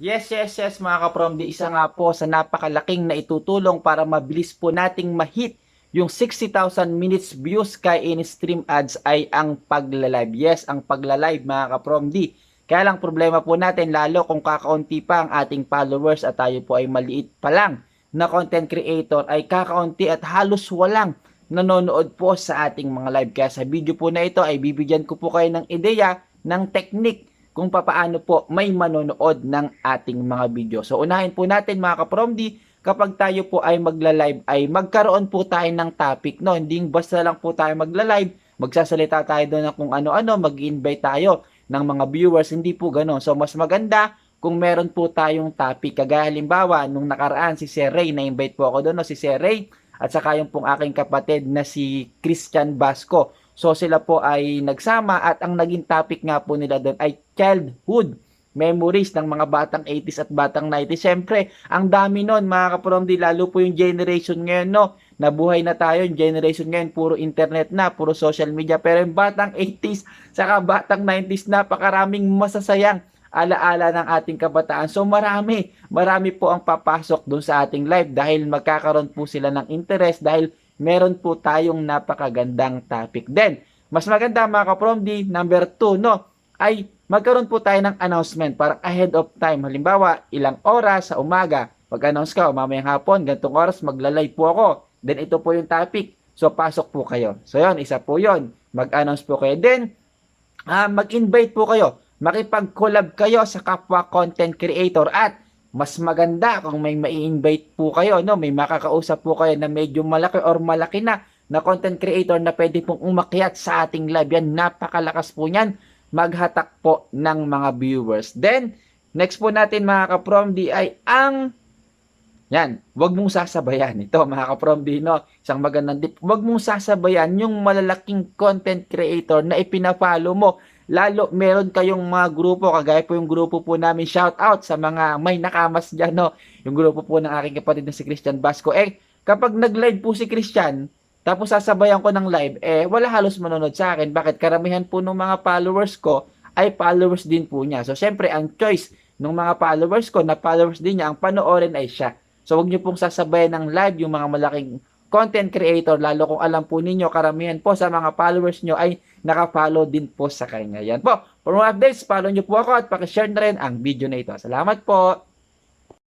Yes mga kapromdi, isa nga po sa napakalaking na itutulong para mabilis po nating ma-hit yung 60,000 minutes views kay in-stream ads ay ang pagla-live. Yes, ang pagla-live mga kapromdi. Kaya lang problema po natin lalo kung kakaunti pa ang ating followers at tayo po ay maliit pa lang na content creator ay kakaunti at halos walang nanonood po sa ating mga live. Kaya sa video po na ito ay bibigyan ko po kayo ng ideya, ng technique kung papaano po may manonood ng ating mga video. So unahin po natin mga kapromdi, kapag tayo po ay magla-live ay magkaroon po tayo ng topic, no? Hindi basta lang po tayo magla-live, magsasalita tayo doon ng kung ano-ano, mag-invite tayo ng mga viewers, hindi po ganoon. So mas maganda kung meron po tayong topic. Kagaya halimbawa, nung nakaraan si Sir Ray, na-invite po ako doon, no? Si Sir Ray, at saka yung pong aking kapatid na si Christian Basco. So sila po ay nagsama at ang naging topic nga po nila doon ay childhood memories ng mga batang 80s at batang 90s. Siyempre, ang dami nun mga kapromdi, lalo po yung generation ngayon, no? Nabuhay na tayo, yung generation ngayon, puro internet na, puro social media. Pero yung batang 80s, saka batang 90s, napakaraming masasayang alaala ng ating kabataan. So marami po ang papasok doon sa ating live dahil magkakaroon po sila ng interest dahil meron po tayong napakagandang topic. Then, mas maganda mga kapromdi, number 2, no, ay magkaroon po tayo ng announcement para ahead of time. Halimbawa, ilang oras sa umaga, pag-announce ka, o mamayang hapon, gantong oras, magla-live po ako. Then, ito po yung topic. So, pasok po kayo. So, yun, isa po yun. Mag-announce po kayo. Then, mag-invite po kayo. Makipag-collab kayo sa kapwa content creator at mas maganda kung may mai-invite po kayo, no? May makakausap po kayo na medyo malaki or malaki na content creator na pwede pong umakyat sa ating live. Yan, napakalakas po niyan maghatak po ng mga viewers. Then, next po natin mga kapromdi ay yan, wag mong sasabayan. Ito mga kapromdi, no? Isang magandang tip. Wag mong sasabayan yung malalaking content creator na ipina-follow mo. Lalo, meron kayong mga grupo, kagaya po yung grupo po namin, shout out sa mga may nakamas dyan, no? Yung grupo po ng aking kapatid na si Christian Basco. Kapag nag-live po si Christian, tapos sasabayan ko ng live, wala halos manonood sa akin. Bakit? Karamihan po ng mga followers ko ay followers din po niya. So, syempre, ang choice ng mga followers ko na followers din niya, ang panoorin ay siya. So, huwag niyo pong sasabayan ng live yung mga malaking content creator, lalo kung alam po ninyo, karamihan po sa mga followers nyo ay naka-follow din po sa kanya. Yan po. For more updates, follow nyo po ako at pakishare na rin ang video na ito. Salamat po!